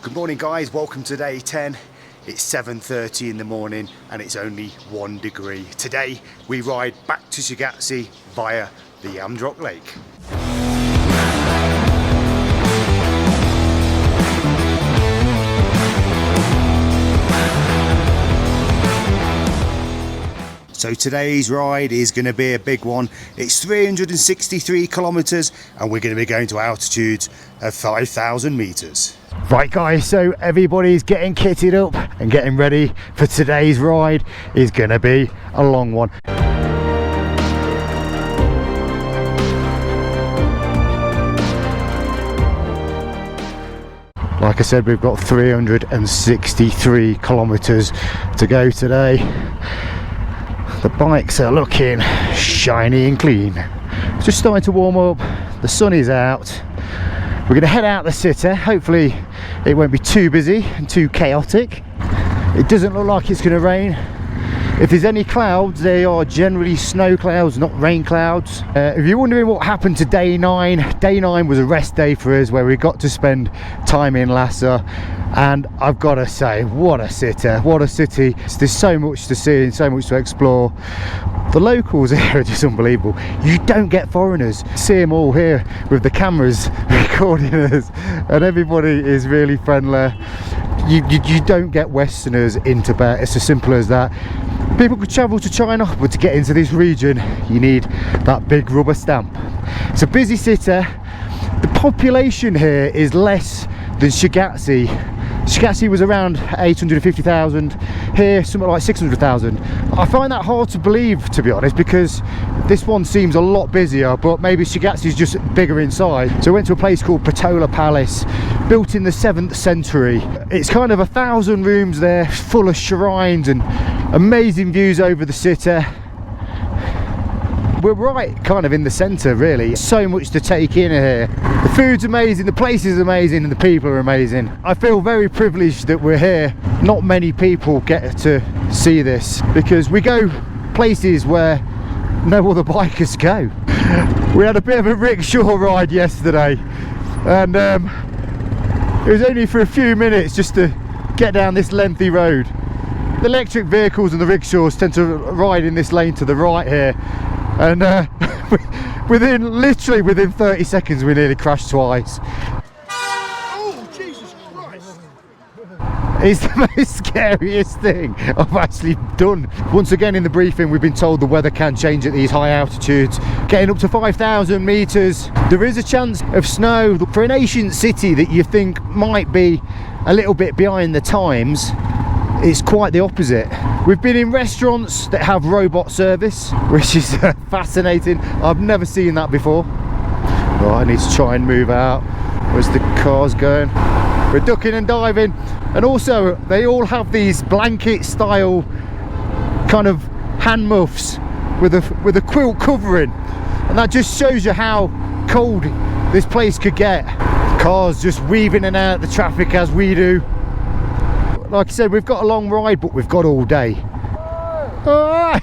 Good morning guys, welcome to day 10. It's 7:30 in the morning and it's only 1 degree. Today we ride back to Shigatse via the Yamdrok Lake. So today's ride is going to be a big one. It's 363 kilometers and we're going to be going to altitudes of 5,000 meters. Right guys, so everybody's getting kitted up and getting ready for today's ride. Is going to be a long one. Like I said, we've got 363 kilometers to go today. The bikes are looking shiny and clean. It's just starting to warm up, the sun is out. We're going to head out the city. Hopefully it won't be too busy and too chaotic. It doesn't look like it's going to rain. If there's any clouds, they are generally snow clouds, not rain clouds. If you're wondering what happened to day 9 was a rest day for us where we got to spend time in Lhasa. And I've got to say, what a city, what a city. There's so much to see and so much to explore. The locals here are just unbelievable. You don't get foreigners. See them all here with the cameras recording us, and everybody is really friendly. You don't get Westerners in Tibet. It's as simple as that. People could travel to China, but to get into this region you need that big rubber stamp. It's a busy city. The population here is less than Shigatse. Shigatse was around 850,000, here something like 600,000. I find that hard to believe, to be honest, because this one seems a lot busier, but maybe Shigatse is just bigger inside. So I went to a place called Patola Palace, built in the 7th century. It's kind of 1,000 rooms there, full of shrines and amazing views over the city. We're right kind of in the centre really. So much to take in here. The food's amazing, the place is amazing and the people are amazing. I feel very privileged that we're here. Not many people get to see this because we go places where no other bikers go. We had a bit of a rickshaw ride yesterday and it was only for a few minutes just to get down this lengthy road. The electric vehicles and the rickshaws tend to ride in this lane to the right here. And literally within 30 seconds we nearly crashed twice. Oh, Jesus Christ! It's the most scariest thing I've actually done. Once again in the briefing we've been told the weather can change at these high altitudes. Getting up to 5,000 meters, there is a chance of snow. For an ancient city that you think might be a little bit behind the times, it's quite the opposite. We've been in restaurants that have robot service, which is fascinating. I've never seen that before. Right, I need to try and move out. Where's the cars going? We're ducking and diving. And also, they all have these blanket style kind of hand muffs with a quilt covering. And that just shows you how cold this place could get. Cars just weaving in and out the traffic as we do. Like I said, we've got a long ride, but we've got all day. Right,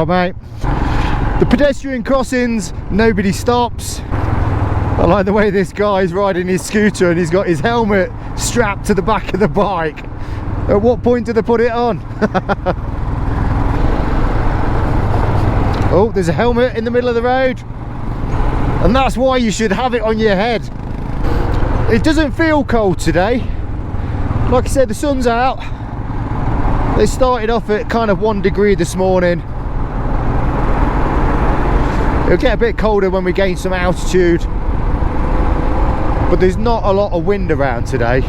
mate. The pedestrian crossings, nobody stops. I like the way this guy's riding his scooter and he's got his helmet strapped to the back of the bike. At what point do they put it on? Oh, there's a helmet in the middle of the road. And that's why you should have it on your head. It doesn't feel cold today. Like I said, the sun's out. They started off at kind of 1 degree this morning. It'll get a bit colder when we gain some altitude, but there's not a lot of wind around today,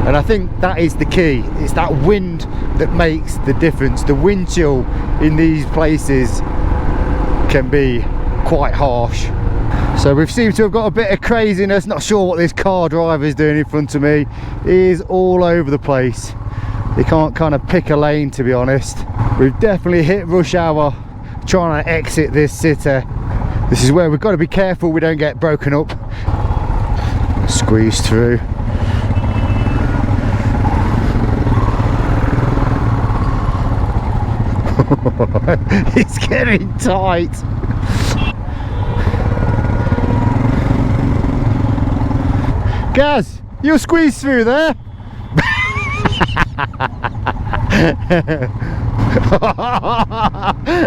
and I think that is the key. It's that wind that makes the difference. The wind chill in these places can be quite harsh. So we've seemed to have got a bit of craziness. Not sure what this car driver is doing in front of me. He is all over the place. He can't kind of pick a lane, to be honest. We've definitely hit rush hour trying to exit this city. This is where we've got to be careful we don't get broken up. Squeeze through. It's getting tight. Gaz, You'll squeeze through there.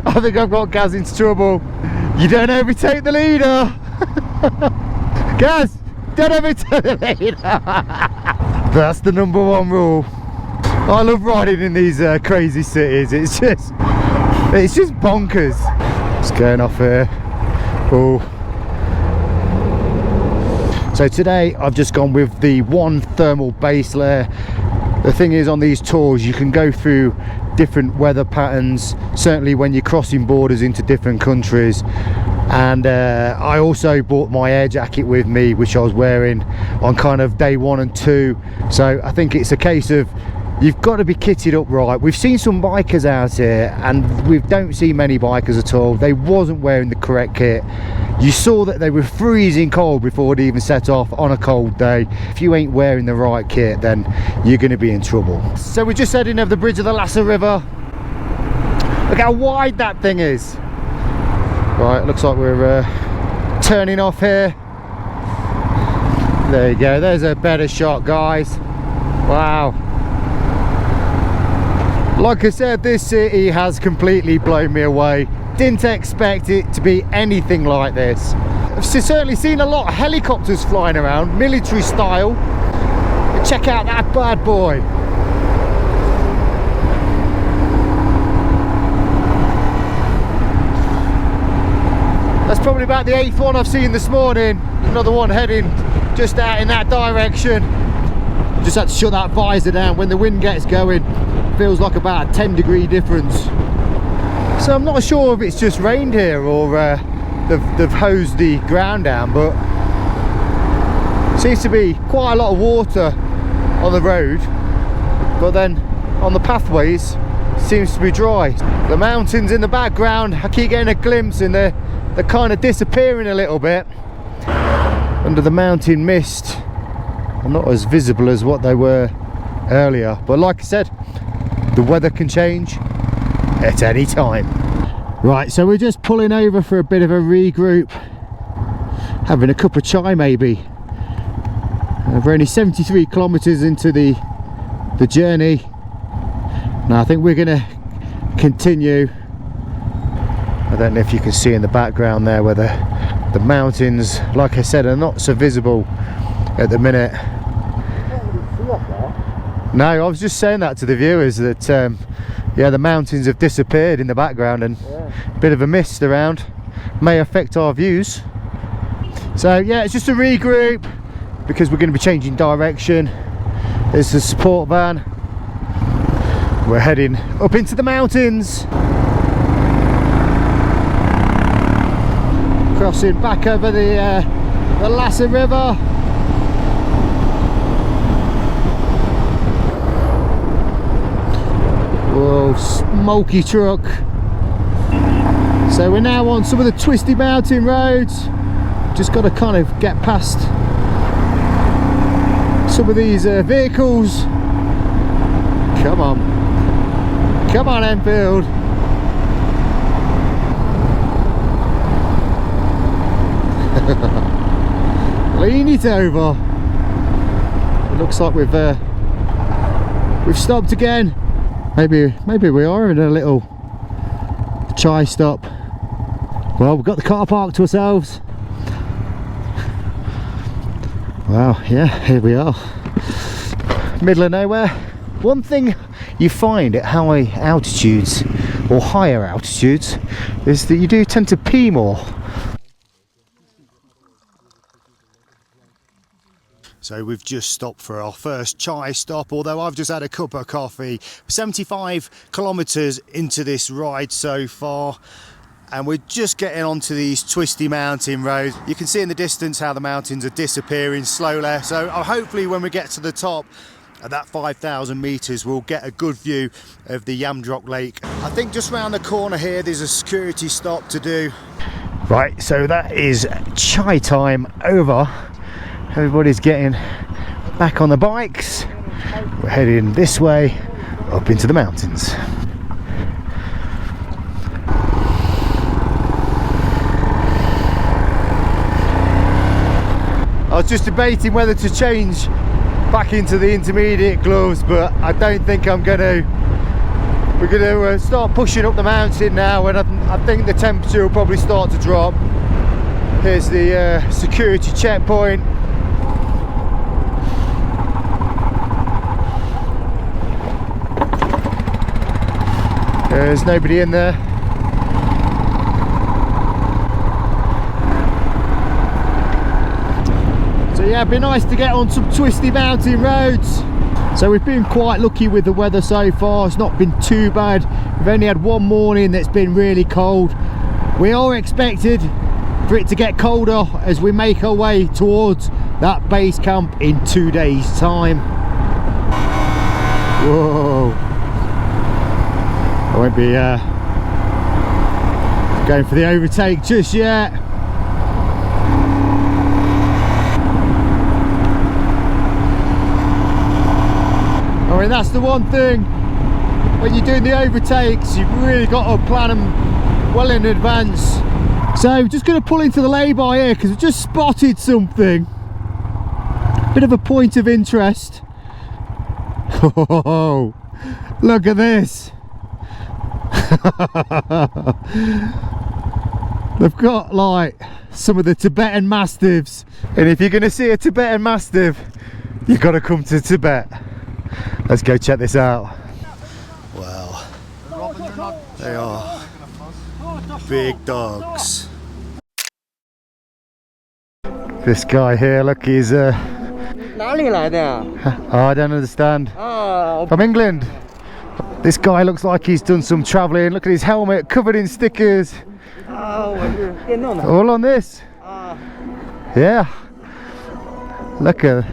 I think I've got Gaz into trouble. You don't overtake the leader. Gaz, don't overtake the leader. That's the #1 rule. I love riding in these crazy cities. It's just bonkers. It's going off here. Oh. So today I've just gone with the one thermal base layer. The thing is, on these tours you can go through different weather patterns, certainly when you're crossing borders into different countries. And I also bought my air jacket with me, which I was wearing on kind of day 1 and 2. So I think it's a case of you've got to be kitted up right. We've seen some bikers out here and we don't see many bikers at all. They wasn't wearing the correct kit. You saw that they were freezing cold before they even set off on a cold day. If you ain't wearing the right kit, then you're going to be in trouble. So we're just heading over the bridge of the Lhasa River. Look how wide that thing is. Right, looks like we're turning off here. There you go, there's a better shot, guys. Wow. Like I said, this city has completely blown me away. Didn't expect it to be anything like this. I've certainly seen a lot of helicopters flying around, military style. But check out that bad boy. That's probably about the 8th one I've seen this morning. Another one heading just out in that direction. Just had to shut that visor down. When the wind gets going, feels like about a 10-degree difference. So I'm not sure if it's just rained here or they've hosed the ground down, but seems to be quite a lot of water on the road, but then on the pathways seems to be dry. The mountains in the background, I keep getting a glimpse and they're kind of disappearing a little bit under the mountain mist. They're not as visible as what they were earlier, but like I said, the weather can change at any time. Right, so we're just pulling over for a bit of a regroup, having a cup of chai maybe. We're only 73 kilometers into the journey. Now I think we're gonna continue. I don't know if you can see in the background there where the mountains, like I said, are not so visible at the minute. No, I was just saying that to the viewers that yeah, the mountains have disappeared in the background and a bit of a mist around may affect our views. So yeah, it's just a regroup because we're going to be changing direction. There's the support van. We're heading up into the mountains, crossing back over the Lhasa River. Whoa, smoky truck. So we're now on some of the twisty mountain roads. Just got to kind of get past some of these vehicles. Come on, come on, Enfield. Lean it over. It looks like we've stopped again. Maybe we are in a little chai stop. Well, we've got the car park to ourselves. Wow, yeah, here we are. Middle of nowhere. One thing you find at high altitudes or higher altitudes is that you do tend to pee more. So we've just stopped for our first chai stop, although I've just had a cup of coffee. 75 kilometers into this ride so far, and we're just getting onto these twisty mountain roads. You can see in the distance how the mountains are disappearing slowly. So hopefully when we get to the top at that 5,000 meters, we'll get a good view of the Yamdrok Lake. I think just round the corner here, there's a security stop to do. Right, so that is chai time over. Everybody's getting back on the bikes. We're heading this way up into the mountains. I was just debating whether to change back into the intermediate gloves, but I don't think I'm gonna. We're gonna start pushing up the mountain now, and I think the temperature will probably start to drop. Here's the security checkpoint. There's nobody in there. So yeah, it'd be nice to get on some twisty mountain roads. So we've been quite lucky with the weather so far. It's not been too bad. We've only had one morning that's been really cold. We are expected for it to get colder as we make our way towards that base camp in 2 days time. Whoa, I won't be going for the overtake just yet. I mean, that's the one thing when you're doing the overtakes, you've really got to plan them well in advance. So just going to pull into the lay-by here because I've just spotted something. Bit of a point of interest. Oh, look at this. They've got like some of the Tibetan mastiffs, and if you're going to see a Tibetan mastiff, you've got to come to Tibet. Let's go check this out. Wow, they are big dogs. This guy here, look, he's I don't understand. From England. This guy looks like he's done some travelling. Look at his helmet covered in stickers. All on this. Yeah. Look at.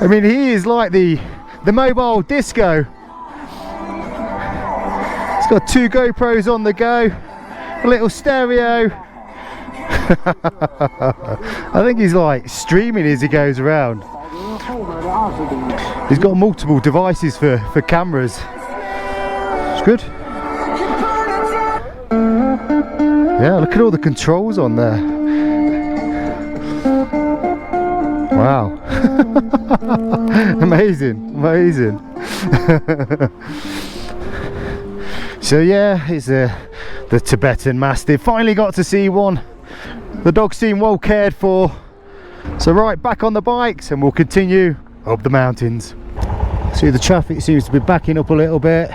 I mean, he is like the mobile disco. He's got 2 GoPros on the go, a little stereo. I think he's like streaming as he goes around. He's got multiple devices for cameras. It's good. Yeah, look at all the controls on there. Wow. Amazing, amazing. So yeah, it's the Tibetan Mastiff. Finally got to see one. The dogs seem well cared for. So right, back on the bikes and we'll continue up the mountains. See, the traffic seems to be backing up a little bit.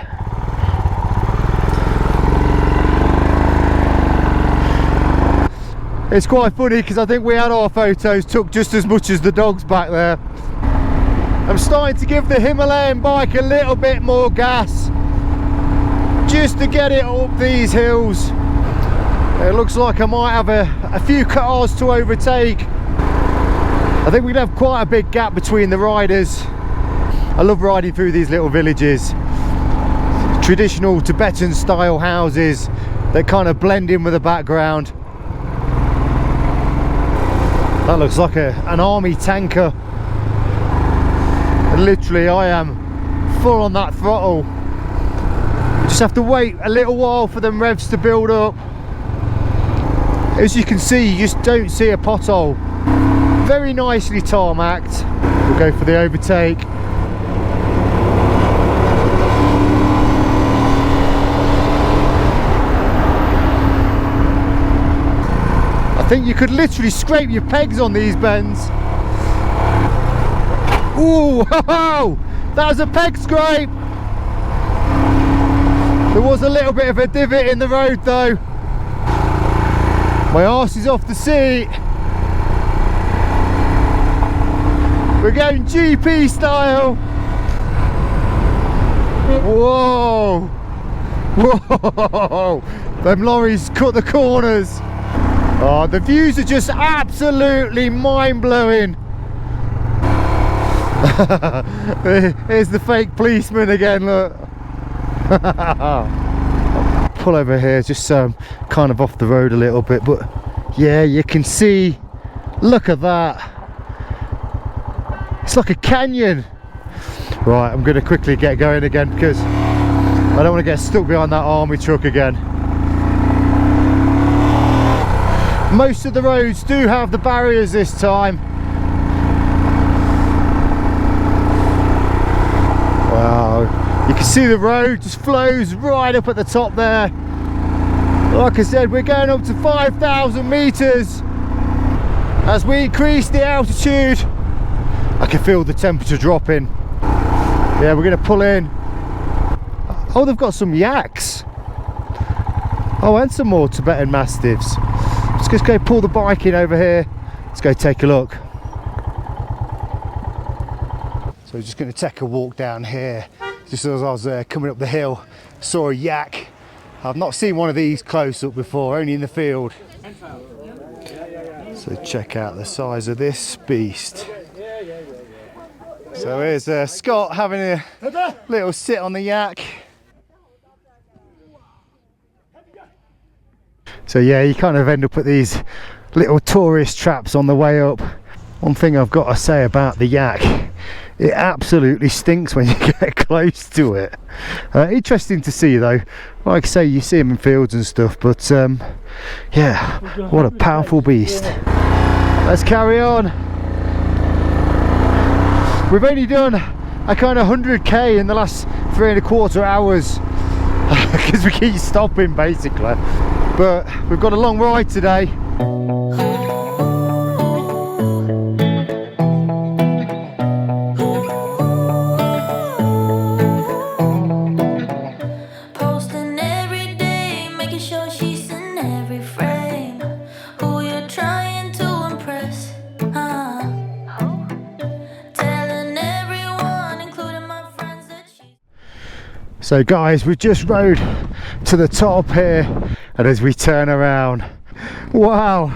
It's quite funny because I think we had our photos took just as much as the dogs back there. I'm starting to give the Himalayan bike a little bit more gas just to get it up these hills. It looks like I might have a few cars to overtake. I think we'd have quite a big gap between the riders. I love riding through these little villages. Traditional Tibetan style houses that kind of blend in with the background. That looks like an army tanker. And literally I am full on that throttle. Just have to wait a little while for them revs to build up. As you can see, you just don't see a pothole. Very nicely tarmacked. We'll go for the overtake. I think you could literally scrape your pegs on these bends. Ooh, ho-ho! That was a peg scrape! There was a little bit of a divot in the road though. My arse is off the seat. We're going GP style. Whoa! Whoa! Them lorries cut the corners. Oh, the views are just absolutely mind-blowing. Here's the fake policeman again, look. Pull over here just so I'm kind of off the road a little bit, but yeah, you can see, look at that. It's like a canyon. Right, I'm going to quickly get going again because I don't want to get stuck behind that army truck again. Most of the roads do have the barriers this time. You can see the road just flows right up at the top there. Like I said, we're going up to 5,000 meters. As we increase the altitude, I can feel the temperature dropping. Yeah, we're going to pull in. Oh, they've got some yaks. Oh, and some more Tibetan mastiffs. Let's just go pull the bike in over here. Let's go take a look. So we're just going to take a walk down here. Just as I was coming up the hill, saw a yak. I've not seen one of these close up before, only in the field. So check out the size of this beast. So here's Scott having a little sit on the yak. So yeah, you kind of end up at these little tourist traps on the way up. One thing I've got to say about the yak, it absolutely stinks when you get close to it. Interesting to see though. Like I say, you see them in fields and stuff, but yeah, what a powerful beast. Let's carry on. We've only done a kind of 100k in the last 3¼ hours because we keep stopping basically. But we've got a long ride today. Posting every day, making sure she's in every frame. Who you're trying to impress, telling everyone, including my friends, that she's... So guys, we just rode to the top here, and as we turn around, wow.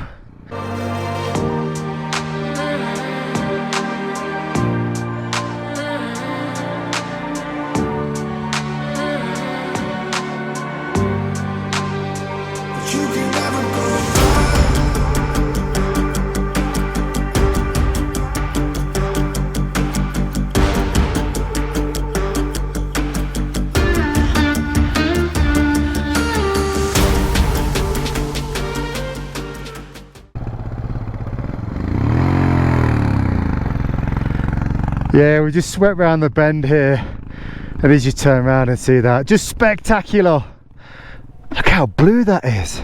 Yeah, we just swept round the bend here, and as you turn around and see that, just spectacular. Look how blue that is.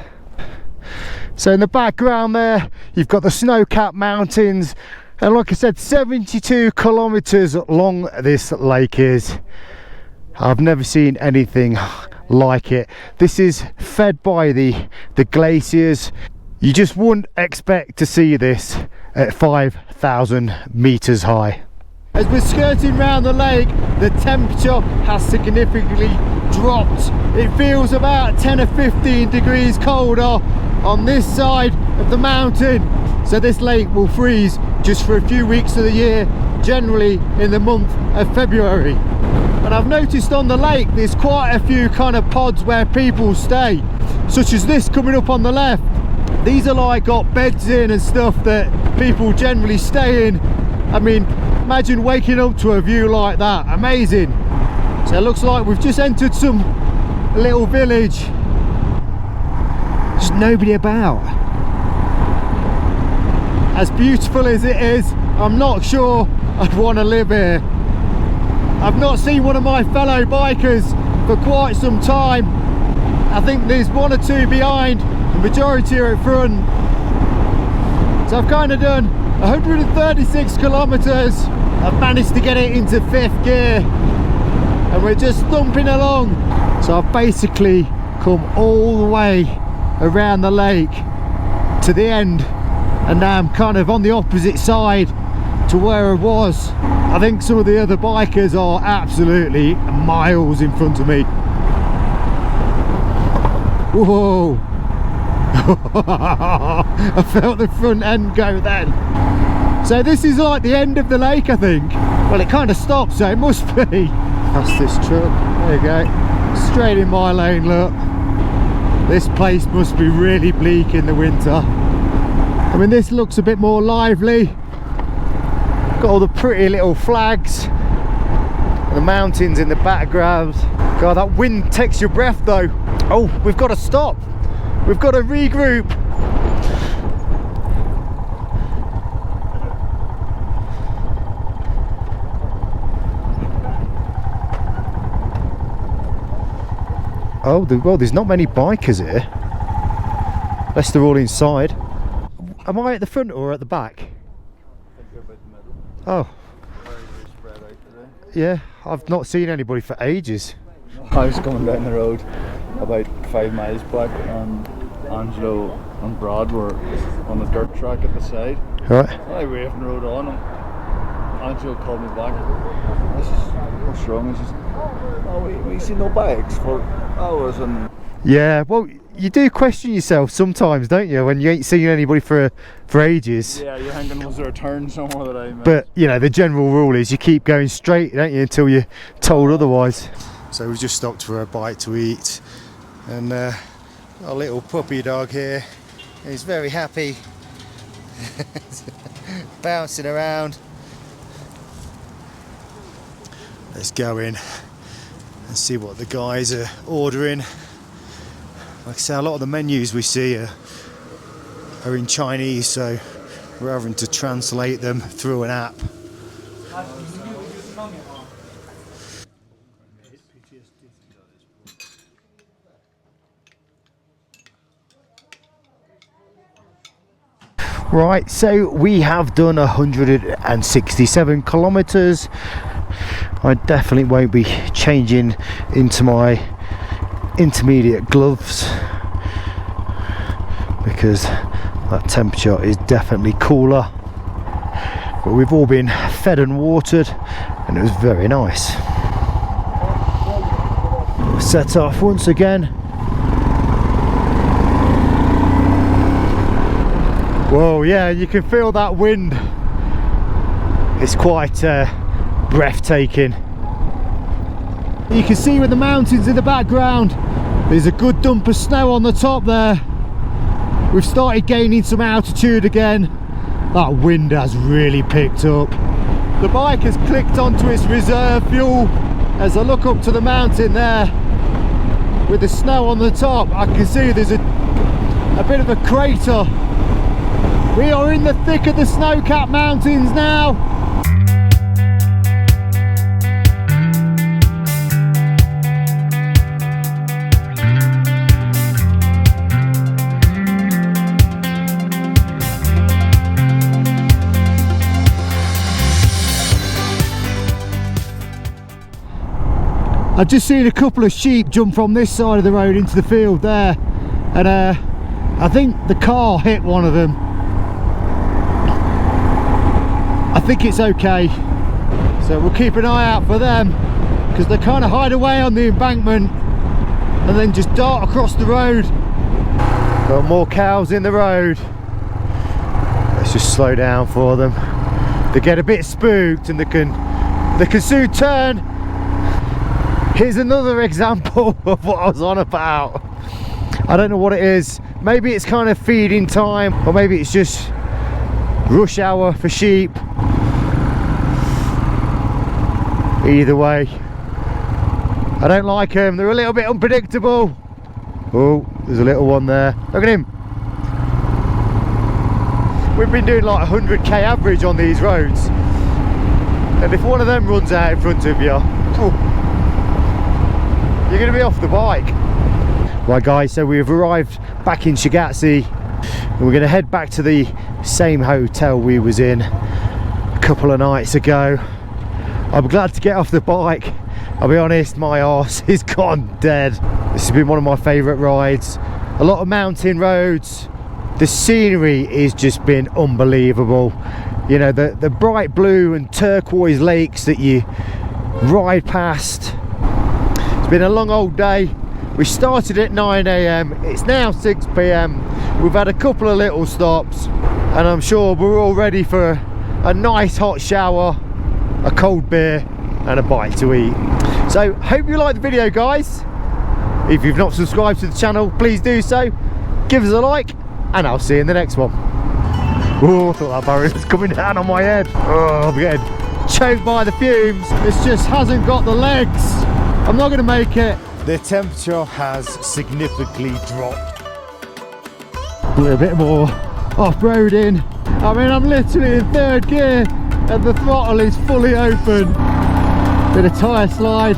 So in the background there, you've got the snow-capped mountains, and like I said, 72 kilometers long this lake is. I've never seen anything like it. This is fed by the glaciers. You just wouldn't expect to see this at 5,000 meters high. As we're skirting around the lake, the temperature has significantly dropped. It feels about 10 or 15 degrees colder on this side of the mountain. So this lake will freeze just for a few weeks of the year, generally in the month of February. And I've noticed on the lake there's quite a few kind of pods where people stay, such as this coming up on the left. These are like got beds in and stuff that people generally stay in. I mean, imagine waking up to a view like that, amazing. So it looks like we've just entered some little village. There's nobody about. As beautiful as it is, I'm not sure I'd want to live here. I've not seen one of my fellow bikers for quite some time. I think there's one or two behind, the majority are at front. So I've kind of done 136 kilometers. I've managed to get it into 5th gear and we're just thumping along. So I've basically come all the way around the lake to the end, and now I'm kind of on the opposite side to where I was. I think some of the other bikers are absolutely miles in front of me. Whoa. I felt the front end go then. So this is like the end of the lake, I think. Well, it kind of stopped, so it must be. That's this truck. There you go. Straight in my lane, look. This place must be really bleak in the winter. I mean, this looks a bit more lively. Got all the pretty little flags. The mountains in the background. God, that wind takes your breath though. Oh, we've got to stop. We've got to regroup. Oh, well, there's not many bikers here. Unless they're all inside. Am I at the front or at the back? Oh. Yeah, I've not seen anybody for ages. I was coming down the road about 5 miles back, and Angelo and Brad were on a dirt track at the side. Right. I waved and rode on, and Angelo called me back. I said, "What's wrong?" He says, "Oh, we see no bikes for hours." And yeah, well, you do question yourself sometimes, don't you, when you ain't seen anybody for ages. yeah, you're thinking, was there a turn somewhere that I missed? But you know, the general rule is you keep going straight, don't you, until you're told otherwise. So we've just stopped for a bite to eat, and our little puppy dog here is very happy, bouncing around. Let's go in and see what the guys are ordering. Like I say, a lot of the menus we see are in Chinese, so we're having to translate them through an app. Right, so we have done 167 kilometers. I definitely won't be changing into my intermediate gloves because that temperature is definitely cooler. But we've all been fed and watered, and it was very nice. Set off once again. Whoa, yeah, you can feel that wind. It's quite breathtaking. You can see with the mountains in the background, there's a good dump of snow on the top there. We've started gaining some altitude again. That wind has really picked up. The bike has clicked onto its reserve fuel. As I look up to the mountain there, with the snow on the top, I can see there's a bit of a crater. We are in the thick of the snow-capped mountains now. I've just seen a couple of sheep jump from this side of the road into the field there, and I think the car hit one of them. I think it's okay, so we'll keep an eye out for them, because they kind of hide away on the embankment and then just dart across the road. Got more cows in the road. Let's just slow down for them. They get a bit spooked and they can soon turn. Here's another example of what I was on about. I don't know what it is. Maybe it's kind of feeding time, or maybe it's just rush hour for sheep. Either way, I don't like them. They're a little bit unpredictable. Oh, there's a little one there. Look at him. We've been doing like 100k average on these roads, and if one of them runs out in front of you, you're going to be off the bike. Right guys, so we've arrived back in Shigatse, and we're going to head back to the same hotel we was in a couple of nights ago. I'm glad to get off the bike. I'll be honest, my arse is gone dead. This has been one of my favourite rides. A lot of mountain roads. The scenery has just been unbelievable. You know, the bright blue and turquoise lakes that you ride past. It's been a long old day. We started at 9 AM, it's now 6 PM. We've had a couple of little stops, and I'm sure we're all ready for a nice hot shower, a cold beer and a bite to eat. So hope you liked the video guys. If you've not subscribed to the channel, please do so. Give us a like, and I'll see you in the next one. Oh, I thought that barrier was coming down on my head. Oh, I'm getting choked by the fumes. This just hasn't got the legs. I'm not going to make it. The temperature has significantly dropped. A bit more off-roading. I mean, I'm literally in third gear and the throttle is fully open. Bit of tyre slide.